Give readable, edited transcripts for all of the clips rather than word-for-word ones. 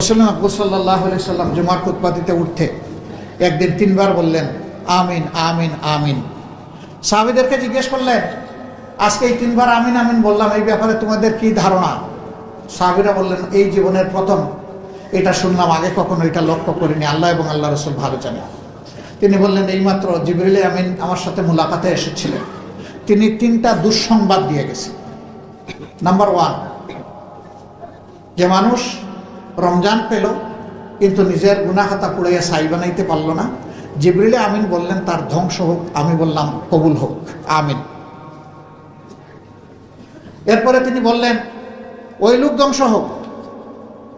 রাসূল আকরাম সাল্লাল্লাহু আলাইহি সাল্লাম জুমার খুতবা দিতে উঠতে একদিন 3 বার বললেন আমিন আমিন আমিন। সাহাবীদেরকে জিজ্ঞেস করলেন, আজকে এই 3 বার আমিন আমিন বললাম, এই ব্যাপারে তোমাদের কি ধারণা? সাহাবীরা বললেন, এই জীবনের প্রথম এটা শুনলাম, আগে কখনো এটা লক্ষ্য করিনি, আল্লাহ এবং আল্লাহ রাসূল ভালো জানেন। তিনি বললেন, এইমাত্র জিবরিল আমিন আমার সাথে মুলাকাতে এসেছিলেন, তিনি 3টা দুঃসংবাদ দিয়ে গেছেন। নাম্বার 1, যে মানুষ রমজান পেল কিন্তু নিজের গুনাহ খাতা পুড়াইয়া ছাই বানাইতে পারল না, জিবরিল আমিন বললেন তার ধ্বংস হোক, আমি বললাম কবুল হোক, আমিন। এরপরে তিনি বললেন, ওই লোক ধ্বংস হোক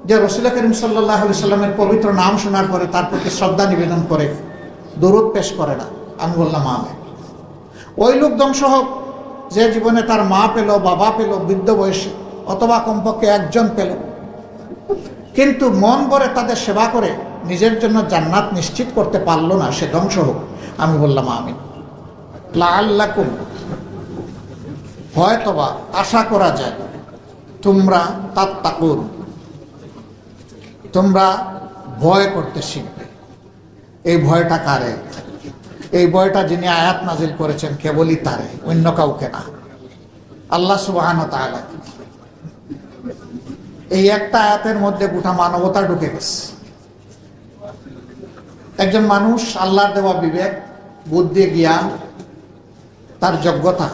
যে রাসূল করিম সাল্লাল্লাহু আলাইহি সাল্লামের পবিত্র নাম শোনার পরে তার প্রতি শ্রদ্ধা নিবেদন করে, দরুদ পেশ করে না, আমি বললাম আমিন। ওই লোক ধ্বংস হোক যে জীবনে তার মা পেল, বাবা পেল, বৃদ্ধ বয়সে, অথবা কমপক্ষে একজন পেল, কিন্তু মন ভরে তাদের সেবা করে নিজের জন্য জান্নাত নিশ্চিত করতে পারলো না, সে ধ্বংস হোক, আমি বললাম আমিন। লাআল্লাকুম, হয়তোবা আশা করা যায় তোমরা তাত্তাকুন, তোমরা ভয় করতে শিখবে। এই ভয়টা কারে? এই ভয়টা যিনি আয়াত নাজিল করেছেন কেবলই তারে, অন্য কাউকে না, আল্লাহ সুবহানাহু ওয়া তাআলা। এই একটা আয়াতের মধ্যে গোটা মানবতা ঢুকে গেছে। একজন মানুষ আল্লাহর দেওয়া বিবেক, বুদ্ধি, জ্ঞান, তার যোগ্যতা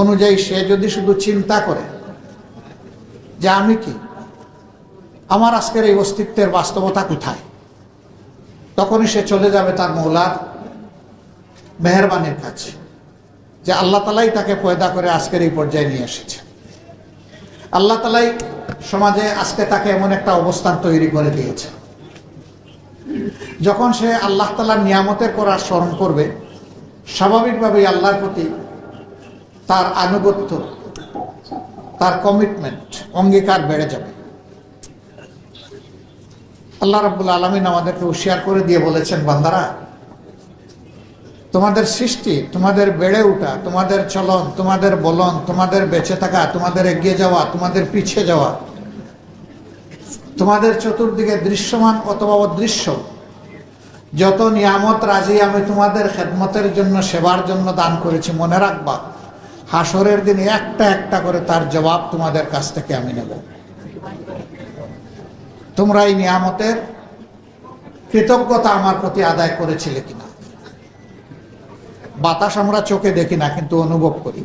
অনুযায়ী সে যদি শুধু চিন্তা করে যে আমি কি, আমার আজকের এই অস্তিত্বের বাস্তবতা কোথায়, তখনই সে চলে যাবে তার মওলার মেহেরবানির কাছে, যে আল্লাহ তাআলাই তাকে পয়দা করে আজকের এই পর্যায়ে নিয়ে এসেছে। আল্লাহ তাআলাই সমাজে আজকে তাকে এমন একটা অবস্থান তৈরি করে দিয়েছে, যখন সে আল্লাহ তাআলার নিয়ামতের করার স্মরণ করবে, স্বাভাবিকভাবেই আল্লাহর প্রতি তার আনুগত্য, তার কমিটমেন্ট, অঙ্গীকার বেড়ে যাবে। আল্লাহ রাব্বুল আলামিন আমাদেরকে হুঁশিয়ার করে দিয়ে বলেছেন, বান্দারা, তোমাদের সৃষ্টি, তোমাদের বেড়ে ওঠা, তোমাদের চলন, তোমাদের বলন, তোমাদের বেঁচে থাকা, তোমাদের এগিয়ে যাওয়া, তোমাদের পিছিয়ে যাওয়া, তোমাদের চতুর্দিকে দৃশ্যমান অথবা অদৃশ্য যত নিয়ামত রাজি আমি তোমাদের খেদমতের জন্য, সেবার জন্য দান করেছি, মনে রাখবা হাসরের দিন একটা একটা করে তার জবাব তোমাদের কাছ থেকে আমি নেব। তোমরা এই নিয়ামতের কৃতজ্ঞতা আমার প্রতি আদায় করেছিলে কিনা? বাতাস আমরা চোখে দেখি না, কিন্তু অনুভব করি।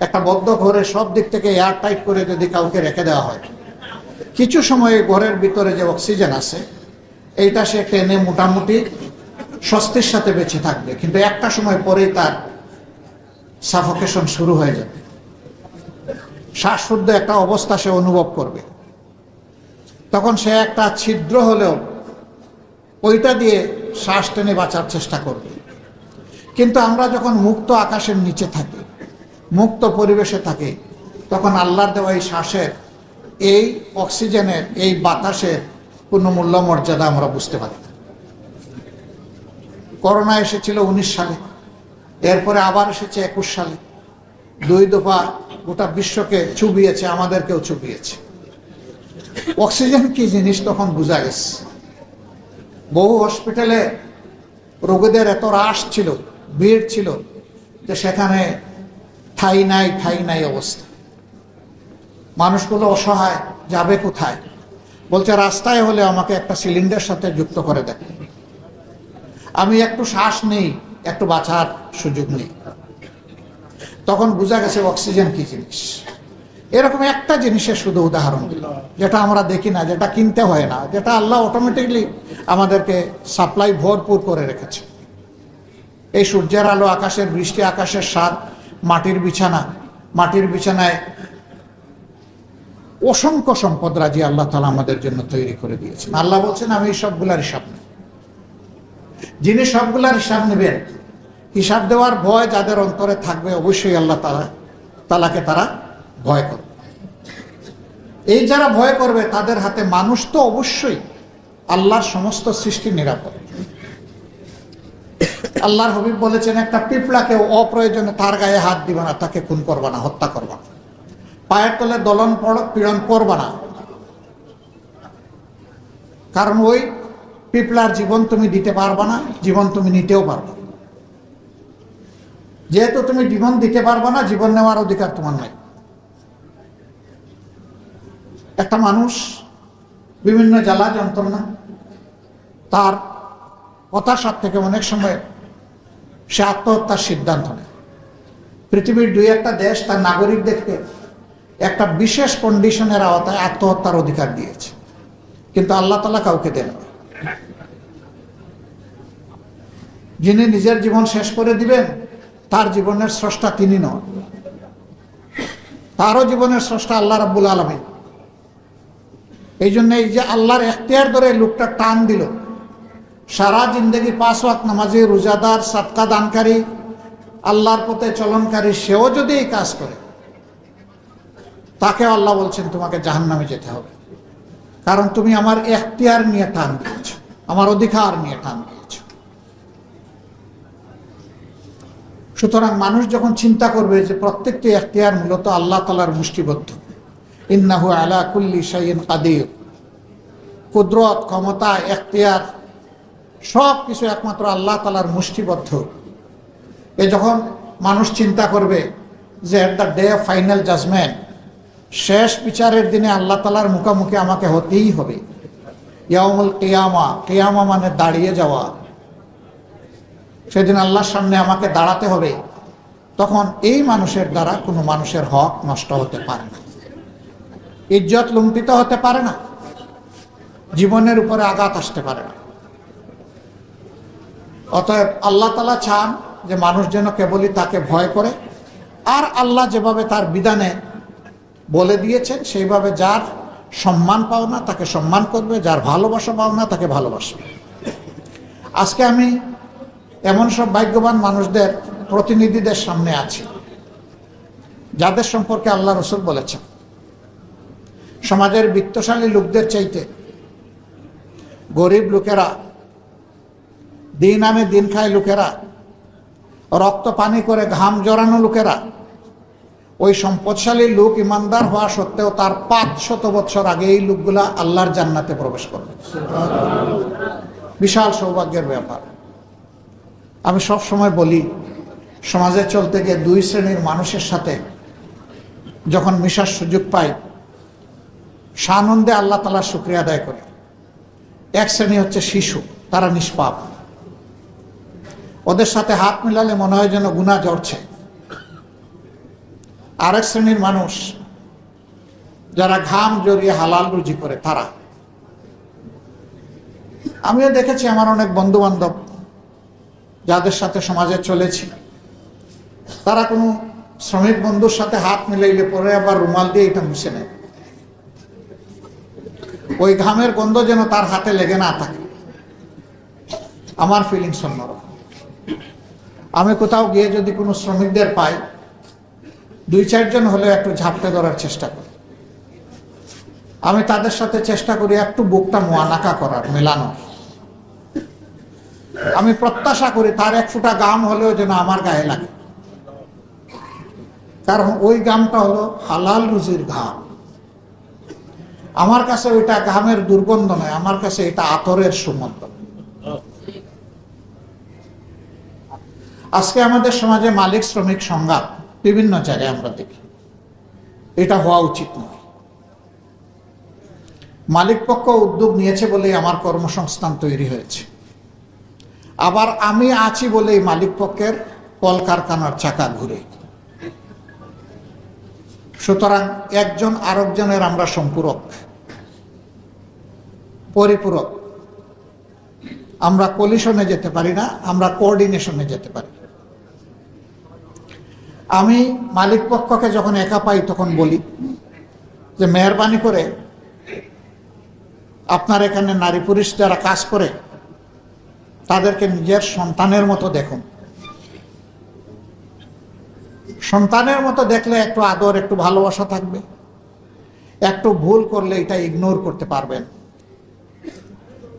একটা বদ্ধ ঘরে সব দিক থেকে এয়ার টাইট করে যদি কাউকে রেখে দেওয়া হয়, কিছু সময় ঘরের ভিতরে যে অক্সিজেন আছে এইটা সে টেনে মোটামুটি স্বস্তির সাথে বেঁচে থাকবে, কিন্তু একটা সময় পরেই তার সাফোকেশন শুরু হয়ে যাবে, শ্বাসরুদ্ধ একটা অবস্থা সে অনুভব করবে। তখন সে একটা ছিদ্র হলেও ওইটা দিয়ে শ্বাস টেনে বাঁচার চেষ্টা করবে। কিন্তু আমরা যখন মুক্ত আকাশের নিচে থাকি, মুক্ত পরিবেশে থাকি, তখন আল্লাহর দেওয়া এই শ্বাসের, এই অক্সিজেনের, এই বাতাসের পূর্ণ মূল্য মর্যাদা আমরা বুঝতে পারি। করোনা এসেছিল 19 সালে, এরপরে আবার এসেছে 21 সালে, 2 দফা গোটা বিশ্বকে চুবিয়েছে, আমাদেরকেও চুবিয়েছে। অক্সিজেন কি জিনিস তখন বোঝা গেছে। বহু হসপিটালে রোগীদের এত রাশ ছিল, ভিড় ছিল, যে সেখানে ঠাই নাই অবস্থা। মানুষগুলো অসহায়, যাবে কোথায়? বলছে রাস্তায় হলে আমাকে একটা সিলিন্ডার সাথে যুক্ত করে দেন, আমি একটু শ্বাস নেই, একটু বাঁচার সুযোগ নেই। তখন বোঝা গেছে অক্সিজেন কি জিনিস। এরকম একটা জিনিসের শুধু উদাহরণ দিল, যেটা আমরা দেখি না, যেটা কিনতে হয় না, যেটা আল্লাহ অটোমেটিকলি আমাদেরকে সাপ্লাই ভরপুর করে রেখেছে। এই সূর্যের আলো, আকাশের বৃষ্টি, আকাশের স্বাদ, মাটির বিছানা, মাটির বিছানায় অসংখ্য সম্পদ রাজি আল্লাহ তাআলা আমাদের জন্য তৈরি করে দিয়েছেন। আল্লাহ বলছেন, আমি এই সবগুলার হিসাব নেব। যিনি সবগুলার হিসাব নেবেন, হিসাব দেওয়ার ভয় যাদের অন্তরে থাকবে, অবশ্যই আল্লাহ তাআলাকে তারা ভয় করবে। এই যারা ভয় করবে তাদের হাতে মানুষ তো অবশ্যই, আল্লাহর সমস্ত সৃষ্টি নিরাপদ। আল্লাহর হাবিব বলেছেন, একটা পিঁপড়াকে অপ্রয়োজনে তার গায়ে হাত দিবা না, তাকে খুন করবা না, হত্যা করবা না, পায়ের তলে দলন পীড়ন করবা না, কারণ ওই পিপলার জীবন তুমি দিতে পারবা না, জীবন তুমি নিতেও পারবা। যেহেতু তুমি জীবন দিতে পারবা না, জীবন নেওয়ার অধিকার তোমার নাই। একটা মানুষ বিভিন্ন জ্বালা যন্ত্রণা, তার হতাশার থেকে অনেক সময় সে আত্মহত্যার সিদ্ধান্ত নেয়। পৃথিবীর 2-1টা দেশ তার নাগরিকদেরকে একটা বিশেষ কন্ডিশনের আওতায় আত্মহত্যার অধিকার দিয়েছে, কিন্তু আল্লাহ তাআলা কাউকে দেন না। যিনি নিজের জীবন শেষ করে দিবেন, তার জীবনের স্রষ্টা তিনি নন, তারও জীবনের স্রষ্টা আল্লাহ রাব্বুল আলামিন। এই জন্য এই যে আল্লাহর এখতিয়ার ধরে লোকটা টান দিল, সারা জিন্দগি 5 ওয়াক্ত নামাজি, রোজাদার, সাদকা দানকারী, আল্লাহর পথে চলনকারী, সেও যদি এই কাজ করে, তাকে আল্লাহ বলছেন তোমাকে জাহান্নামে যেতে হবে, কারণ তুমি আমার এখতিয়ার নিয়ে টান দিয়েছ, আমার অধিকার নিয়ে টান দিয়েছ। সুতরাং মানুষ যখন চিন্তা করবে যে প্রত্যেকটি এখতিয়ার মূলত আল্লাহ তাআলার মুষ্টিবদ্ধ, ইন্নাহু আলা কুল্লি শাইইন কাদির, কুদরত, ক্ষমতা, এখতিয়ার সব কিছু একমাত্র আল্লাহ তাআলার মুষ্টিবদ্ধ। এ যখন মানুষ চিন্তা করবে যে at the day of final judgement, শেষ বিচারের দিনে আল্লাহ তাআলার মুখোমুখি আমাকে হতেই হবে, ইয়াউমুল কিয়ামা, কিয়ামা মানে দাঁড়িয়ে যাওয়া, সেদিন আল্লাহর সামনে আমাকে দাঁড়াতে হবে, তখন এই মানুষের দ্বারা কোনো মানুষের হক নষ্ট হতে পারে না, ইজ্জত লুণ্ঠিত হতে পারে না, জীবনের উপরে আঘাত আসতে পারে না। অতএব আল্লাহ তাআলা চান যে মানুষ যেন কেবলই তাকে ভয় করে, আর আল্লাহ যেভাবে তার বিধানে বলে দিয়েছেন সেইভাবে যার সম্মান পাও না তাকে সম্মান করবে, যার ভালোবাসা পাও না তাকে ভালোবাসবে। আজকে আমি এমন সব ভাগ্যবান মানুষদের প্রতিনিধিদের সামনে আছি যাদের সম্পর্কে আল্লাহ রাসূল বলেছেন, সমাজের বিত্তশালী লোকদের চাইতে গরিব লোকেরা, দিন আনে দিন খায় লোকেরা, রক্ত পানি করে ঘাম জড়ানো লোকেরা, ওই সম্পদশালী লোক ইমানদার হওয়া সত্ত্বেও তার 500 বছর আগে এই লোকগুলা আল্লাহর জান্নাতে প্রবেশ করবে। বিশাল সৌভাগ্যের ব্যাপার। আমি সব সময় বলি, সমাজে চলতে গিয়ে 2 শ্রেণীর মানুষের সাথে যখন মিশার সুযোগ পাই, সানন্দে আল্লাহ তাআলার শুকরিয়া আদায় করি। এক শ্রেণী হচ্ছে শিশু, তারা নিষ্পাপ, ওদের সাথে হাত মিলালে মনে হয় যেন গুনাহ ঝরছে। আরেক শ্রেণীর মানুষ যারা ঘাম জড়িয়ে হালাল রুজি করে, তারা। আমিও দেখেছি আমার অনেক বন্ধু বান্ধব যাদের সাথে সমাজে চলেছি, তারা কোনো শ্রমিক বন্ধুর সাথে হাত মিলাইলে পরে আবার রুমাল দিয়ে এটা মুছে নেয়, ওই ঘামের গন্ধ যেন তার হাতে লেগে না থাকে। আমার ফিলিংস অন্যরকম। আমি কোথাও গিয়ে যদি কোনো শ্রমিকদের পাই, 2-4 জন হলেও একটু ঝাপটে ধরার চেষ্টা করি। আমি তাদের সাথে চেষ্টা করি একটু বুকটা মোয়ানাকা করার, মেলানোর। আমি প্রত্যাশা করি তার 1 ফোঁটা গাম হলেও যেন আমার গায়ে লাগে, কারণ ওই গামটা হলো হালাল রুজির ঘাম। আমার কাছে ওইটা ঘামের দুর্গন্ধ নয়, আমার কাছে এটা আতরের সুগন্ধ। আজকে আমাদের সমাজে মালিক শ্রমিক সংঘাত বিভিন্ন জায়গায় আমরা দেখি, এটা হওয়া উচিত নয়। মালিক পক্ষ উদ্যোগ নিয়েছে বলেই আমার কর্মসংস্থান তৈরি হয়েছে, আবার আমি আছি বলেই মালিক পক্ষের কলকারখানার চাকা ঘুরে। সুতরাং একজন আরেকজনের আমরা সম্পূরক, পরিপূরক। আমরা কোলিশনে যেতে পারি না, আমরা কোঅর্ডিনেশনে যেতে পারি। আমি মালিক পক্ষকে যখন একা পাই তখন বলি যে মেহরবানি করে আপনার এখানে নারী পুরুষ যারা কাজ করে তাদেরকে নিজের সন্তানের মতো দেখুন। সন্তানের মতো দেখলে একটু আদর, একটু ভালোবাসা থাকবে। একটু ভুল করলে এটা ইগনোর করতে পারবেন।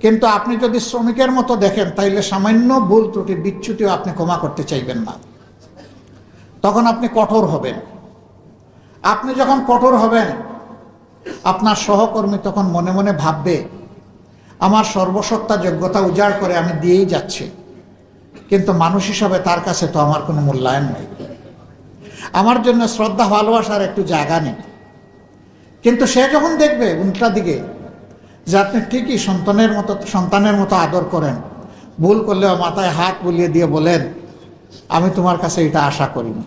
কিন্তু আপনি যদি শ্রমিকের মতো দেখেন, তাইলে সামান্য ভুল ত্রুটি বিচ্যুতিও আপনি ক্ষমা করতে চাইবেন না, তখন আপনি কঠোর হবেন। আপনি যখন কঠোর হবেন, আপনার সহকর্মী তখন মনে মনে ভাববে আমার সর্বসত্তা যোগ্যতা উজাড় করে আমি দিয়েই যাচ্ছি, কিন্তু মানুষ হিসাবে তার কাছে তো আমার কোনো মূল্যায়ন নেই, আমার জন্য শ্রদ্ধা ভালোবাসার একটু জায়গা নেই। কিন্তু সে যখন দেখবে উল্টা দিকে যে আপনি ঠিকই সন্তানের মতো আদর করেন, ভুল করলেও মাথায় হাত বুলিয়ে দিয়ে বলেন আমি তোমার কাছে এটা আশা করিনি,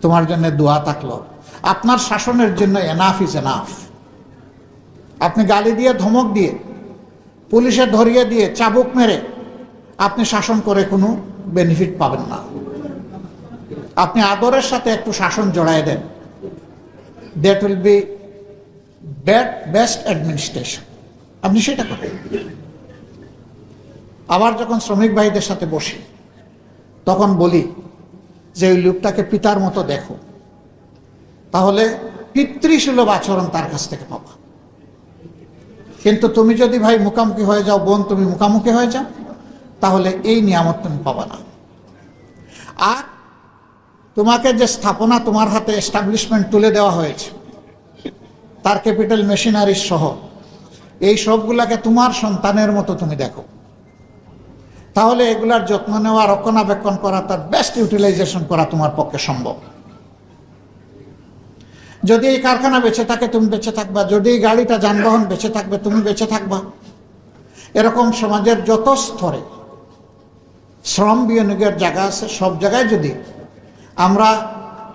তোমার জন্য দোয়া থাকলো, আপনার শাসনের জন্য এনাফ ইজ এনাফ। আপনি গালি দিয়ে, ধমক দিয়ে, পুলিশে ধরিয়ে দিয়ে, চাবুক মেরে আপনি শাসন করে কোনো বেনিফিট পাবেন না। আপনি আদরের সাথে একটু শাসন জড়ায় দেন, that will be best administration. আপনি সেটা করেন। আবার যখন শ্রমিক ভাইদের সাথে বসি তখন বলি যে ওই লোকটাকে পিতার মতো দেখো, তাহলে পিতৃসুলভ আচরণ তার কাছ থেকে পাবা। কিন্তু তুমি যদি ভাই মুখামুখি হয়ে যাও, বোন তুমি মুখামুখি হয়ে যাও, তাহলে এই নিয়ামত তুমি পাবা না। আর তোমাকে যে স্থাপনা তোমার হাতে এস্টাবলিশমেন্ট তুলে দেওয়া হয়েছে, তার ক্যাপিটাল মেশিনারি সহ এই সবগুলাকে তোমার সন্তানের মতো তুমি দেখো, তাহলে এগুলার যত্ন নেওয়া, রক্ষণাবেক্ষণ করা, তার বেস্ট ইউটিলাইজেশন করা তোমার পক্ষে সম্ভব। যদি এই কারখানা বেঁচে থাকে তুমি বেঁচে থাকবা, যদি এই গাড়িটা যানবাহন বেঁচে থাকবে তুমি বেঁচে থাকবা। এরকম সমাজের যত স্তরে শ্রম বিনিয়োগের জায়গা আছে, সব জায়গায় যদি আমরা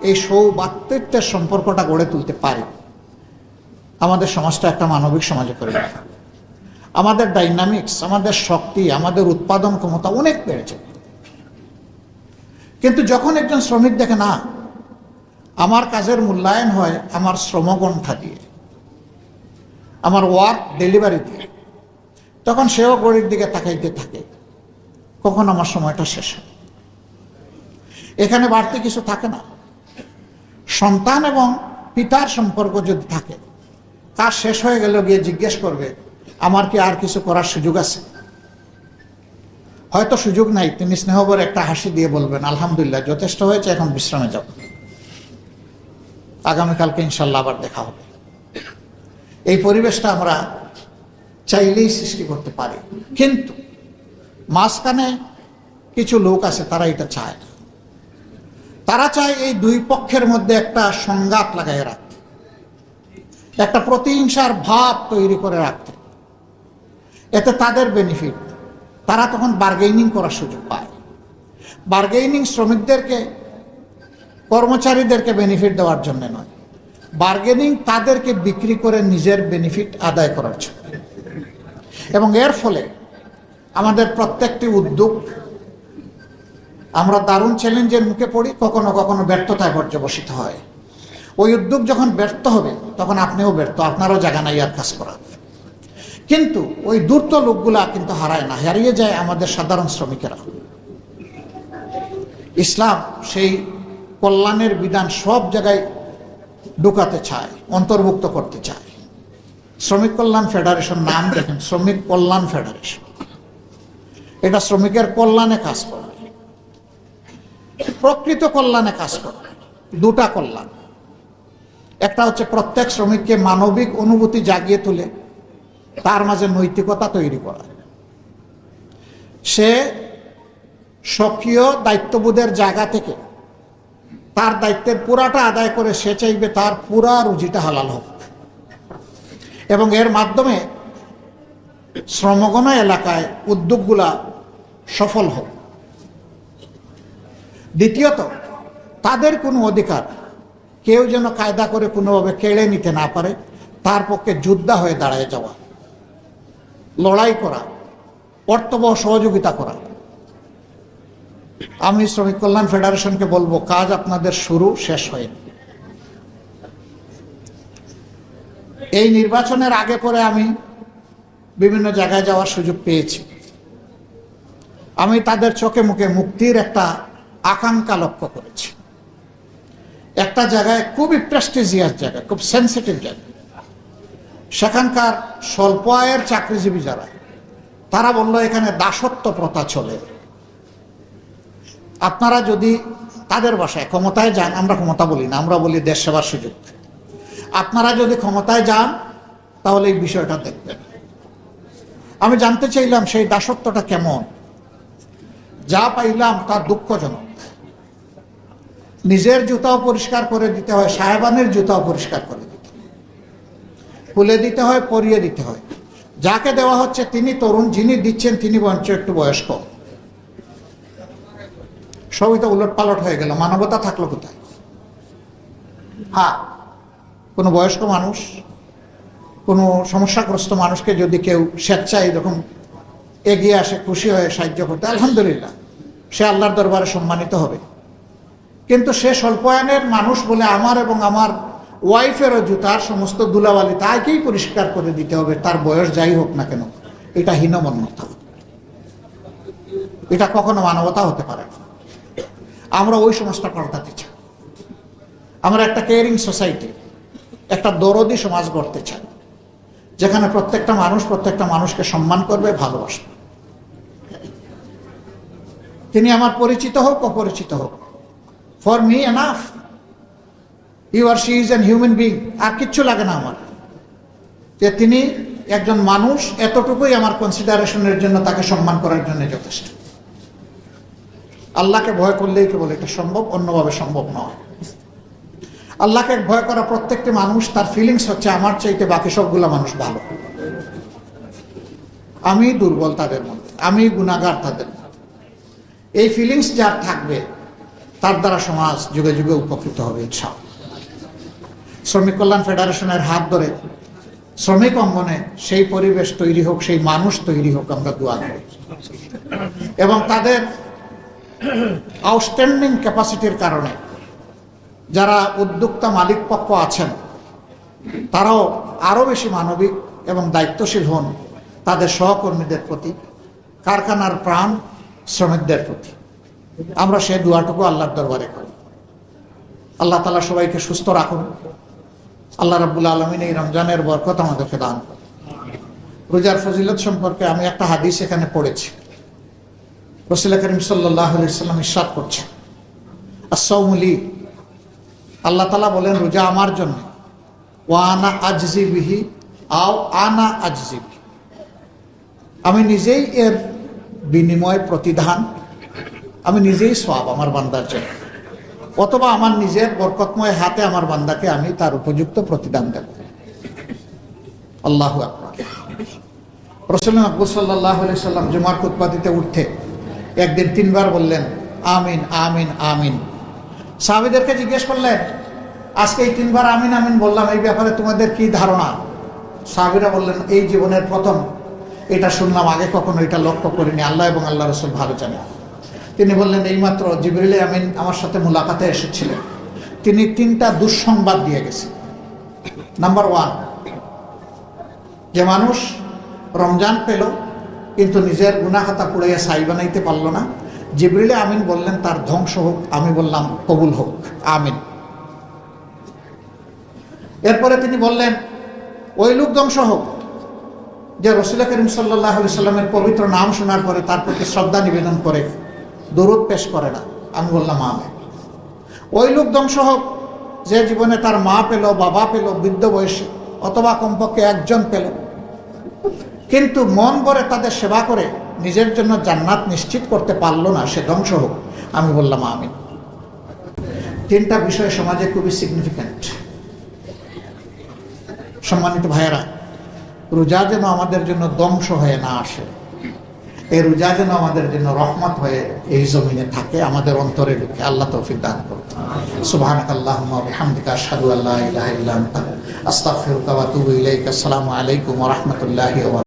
এই সৌভাতৃত্বের সম্পর্কটা গড়ে তুলতে পারি, আমাদের সমাজটা একটা মানবিক সমাজে করে দেয়। আমাদের ডাইনামিক্স, আমাদের শক্তি, আমাদের উৎপাদন ক্ষমতা অনেক বেড়েছে। কিন্তু যখন একজন শ্রমিক দেখে না আমার কাজের মূল্যায়ন হয় আমার শ্রমগণ্ঠা দিয়ে, আমার ওয়ার্ক ডেলিভারি দিয়ে, তখন সেও গড়ির দিকে তাকাইতে থাকে কখন আমার সময়টা শেষ হয়। এখানে বাড়তি কিছু থাকে না। সন্তান এবং পিতার সম্পর্ক যদি থাকে, কাজ শেষ হয়ে গেল গিয়ে জিজ্ঞেস করবে আমার কি আর কিছু করার সুযোগ আছে? হয়তো সুযোগ নাই, তিনি স্নেহভরে একটা হাসি দিয়ে বলবেন আলহামদুলিল্লাহ যথেষ্ট হয়েছে, এখন বিশ্রামে যাব, আগামীকালকে ইনশাল্লাহ আবার দেখা হবে। এই পরিবেশটা আমরা চাইলেই সৃষ্টি করতে পারি, কিন্তু মাঝখানে কিছু লোক আছে তারা এটা চায় না। তারা চায় এই দুই পক্ষের মধ্যে একটা সংঘাত লাগাই রাখতে, একটা প্রতিহিংসার ভাব তৈরি করে রাখতে। এতে তাদের বেনিফিট, তারা তখন বার্গেনিং করার সুযোগ পায়। বার্গেনিং শ্রমিকদেরকে, কর্মচারীদেরকে বেনিফিট দেওয়ার জন্য নয়, বার্গেনিং তাদেরকে বিক্রি করে নিজের বেনিফিট আদায় করার জন্য। এবং এর ফলে আমাদের প্রত্যেকটি উদ্যোগ আমরা দারুণ চ্যালেঞ্জের মুখে পড়ি, কখনো কখনো ব্যর্থতায় পর্যবসিত হয়। ওই উদ্যোগ যখন ব্যর্থ হবে তখন আপনিও ব্যর্থ, আপনারও জায়গা নাই আর কাজ করার। কিন্তু ওই ধূর্ত লোকগুলা কিন্তু হারায় না, হারিয়ে যায় আমাদের সাধারণ শ্রমিকেরা। ইসলাম সেই কল্যাণের বিধান সব জায়গায় ঢুকাতে চায়, অন্তর্ভুক্ত করতে চায়। শ্রমিক কল্যাণ ফেডারেশন, নাম দেখেন শ্রমিক কল্যাণ ফেডারেশন, এটা শ্রমিকের কল্যাণে কাজ করে, প্রকৃত কল্যাণে কাজ করে। দুটা কল্যাণ, একটা হচ্ছে প্রত্যেক শ্রমিককে মানবিক অনুভূতি জাগিয়ে তুলে তার মাঝে নৈতিকতা তৈরি করা, সে স্বকীয় দায়িত্ববোধের জায়গা থেকে তার দায়িত্বের পুরাটা আদায় করে সে চাইবে তার পুরা রুজিটা হালাল হোক, এবং এর মাধ্যমে শ্রমগণ এলাকায় উদ্যোগগুলা সফল হোক। দ্বিতীয়ত, তাদের কোনো অধিকার কেউ যেন কায়দা করে কোনোভাবে কেড়ে নিতে না পারে, তার পক্ষে যোদ্ধা হয়ে দাঁড়ায় যাওয়া, লড়াই করা, অর্থবহ সহযোগিতা করা। আমি শ্রমিক কল্যাণ ফেডারেশনকে বলবো কাজ আপনাদের শুরু, শেষ হয়নি। এই নির্বাচনের আগে পরে আমি বিভিন্ন জায়গায় যাওয়ার সুযোগ পেয়েছি। আমি তাদের চোখে মুখে মুক্তির একটা আকাঙ্ক্ষা লক্ষ্য করেছি। একটা জায়গায় খুবই প্রেস্টিজিয়াস জায়গা, খুব সেন্সিটিভ জায়গা, সেখানকার স্বল্প আয়ের চাকরিজীবী যারা, তারা বলল এখানে দাসত্ব প্রথা চলে। আপনারা যদি তাদের বাসায় ক্ষমতায় যান, আমরা ক্ষমতা বলি না, আমরা বলি দেশ সেবার সুযোগ, আপনারা যদি ক্ষমতায় যান তাহলে এই বিষয়টা দেখবেন। আমি জানতে চাইলাম সেই দাসত্বটা কেমন। যা পাইলাম তা দুঃখজনক। নিজের জুতাও পরিষ্কার করে দিতে হয়, সাহেবানের জুতাও পরিষ্কার করে দিতে হয়, খুলে দিতে হয়, পরিয়ে দিতে হয়। যাকে দেওয়া হচ্ছে তিনি তরুণ, যিনি দিচ্ছেন তিনি বঞ্চ একটু বয়স্ক। সবই তো উলট পালট হয়ে গেল, মানবতা থাকলো কোথায়? হ্যাঁ, কোনো বয়স্ক মানুষ, কোনো সমস্যাগ্রস্ত মানুষকে যদি কেউ স্বেচ্ছায় এরকম এগিয়ে আসে, খুশি হয়ে সাহায্য করতে, আলহামদুলিল্লাহ, সে আল্লাহর দরবারে সম্মানিত হবে। কিন্তু সে স্বল্পায়নের মানুষ বলে আমার এবং আমার ওয়াইফেরও জুতার সমস্ত ধুলাবালি তাকেই পরিষ্কার করে দিতে হবে, তার বয়স যাই হোক না কেন। এটা হীনমন্যতা, এটা কখনো মানবতা হতে পারে না। আমরা ওই সমাজটা পাল্টাতে চাই। আমরা একটা কেয়ারিং সোসাইটি, একটা দরদি সমাজ গড়তে চাই, যেখানে প্রত্যেকটা মানুষ প্রত্যেকটা মানুষকে সম্মান করবে, ভালোবাসবে। তিনি আমার পরিচিত হোক অপরিচিত হোক, for me enough you are she is an human being. আর কিচ্ছু লাগে না আমার, যে তিনি একজন মানুষ, এতটুকুই আমার কনসিডারেশনের জন্য, তাকে সম্মান করার জন্য যথেষ্ট। আল্লাহকে ভয় করলেই কেবল এটা সম্ভব, অন্যভাবে সম্ভব নয়। আল্লাহকে ভয় করা প্রত্যেকটি মানুষ, তার ফিলিংস হচ্ছে আমার চাইতে বাকি সবগুলা মানুষ ভালো, আমি দুর্বল তাদের মধ্যে, আমি গুনাহগার তাদের মধ্যে। এই ফিলিংস যার থাকবে তার দ্বারা সমাজ যুগে যুগে উপকৃত হবে ইনশাআল্লাহ। শ্রমিক কল্যাণ ফেডারেশনের হাত ধরে শ্রমিক অঙ্গনে সেই পরিবেশ তৈরি হোক, সেই মানুষ তৈরি হোক, আমরা দোয়া করি। এবং তাদের আউটস্ট্যান্ডিং ক্যাপাসিটির কারণে যারা উদ্যোক্তা মালিক পক্ষ আছেন, তারাও আরো বেশি মানবিক এবং দায়িত্বশীল হন তাদের সহকর্মীদের প্রতি, কারখানার প্রাণ শ্রমিকদের প্রতি। আমরা সেই দোয়াটুকু আল্লাহর দরবারে করি। আল্লাহ তাআলা সবাইকে সুস্থ রাখুন। আল্লাহ রাব্বুল আলামিন এই রমজানের বরকত আমাদেরকে দান করুন। রোজার ফজিলত সম্পর্কে আমি একটা হাদিস এখানে পড়েছি। রাসূল করিম সাল্লাল্লাহু আলাইহি ওয়াসাল্লাম ইরশাদ করছেন, আস-সাওমু লি, আল্লাহ তাআলা বলেন রোজা আমার জন্য, ওয়া আনা আজজি বিহি আও আনা আজজি বিহি, আমি নিজেই এর বিনিময় প্রতিদান, আমি নিজেই সওয়াব আমার বান্দার জন্য, অথবা আমার নিজের বরকতময় হাতে আমার বান্দাকে আমি তার উপযুক্ত প্রতিদান দেব। আল্লাহু আকবার। রাসূল আকবর সাল্লাল্লাহু আলাইহি ওয়াসাল্লাম জুমার খুতবা দিতে উঠতে একদিন 3 বার বললেন আমিন আমিন আমিন। সাহাবীদেরকে জিজ্ঞেস করলেন, আজকে এই 3 বার আমিন আমিন বললাম, এই ব্যাপারে তোমাদের কি ধারণা? সাহাবীরা বললেন, এই জীবনের প্রথম এটা শুনলাম, আগে কখনো এটা লক্ষ্য করিনি, আল্লাহ এবং আল্লাহ রাসূল ভালো জানেন। তিনি বললেন, এইমাত্র জিবরিল আমিন আমার সাথে মুলাকাতে এসেছিলেন, তিনি 3টা দুঃসংবাদ দিয়ে গেছেন। নাম্বার 1, যে মানুষ রমজান পেল কিন্তু নিজের গুনাহ খাতা পুড়াইয়া ছাই বানাইতে পারল না, জিবরিল আমিন বললেন তার ধ্বংস হোক, আমি বললাম কবুল হোক, আমিন। এরপরে তিনি বললেন ওই লোক ধ্বংস হোক যে রাসূল করিম সাল্লাল্লাহু আলাইহি সাল্লামের পবিত্র নাম শোনার পরে তার প্রতি শ্রদ্ধা নিবেদন করে, দরুদ পেশ করে না, আমি বললাম আমিন। ওই লোক ধ্বংস হোক যে জীবনে তার মা পেল, বাবা পেল, বৃদ্ধ বয়সী, অথবা কমপক্ষে একজন পেল, কিন্তু মন ভরে তাদের সেবা করে নিজের জন্য জান্নাত নিশ্চিত করতে পারলো না, সে ধ্বংস হোক, আমি বললাম আমিন। 3টা বিষয় সমাজে খুবই সিগনিফিক্যান্ট। সম্মানিত ভাইয়েরা, রোজা যেন আমাদের জন্য ধ্বংস হয়ে না আসে, এই রোজা যেন আমাদের জন্য রহমত হয়ে এই জমিনে থাকে, আমাদের অন্তরে ঢুকে। আল্লাহ তৌফিক দান করুন। সুবহানাকাল্লাহুম্মা ওয়া বিহামদিকা আশহাদু আল্লা ইলাহা ইল্লা আনতা আস্তাগফিরুকা ওয়া আতুবু ইলাইকা। আসসালামু আলাইকুম ওয়া রাহমাতুল্লাহি ওয়া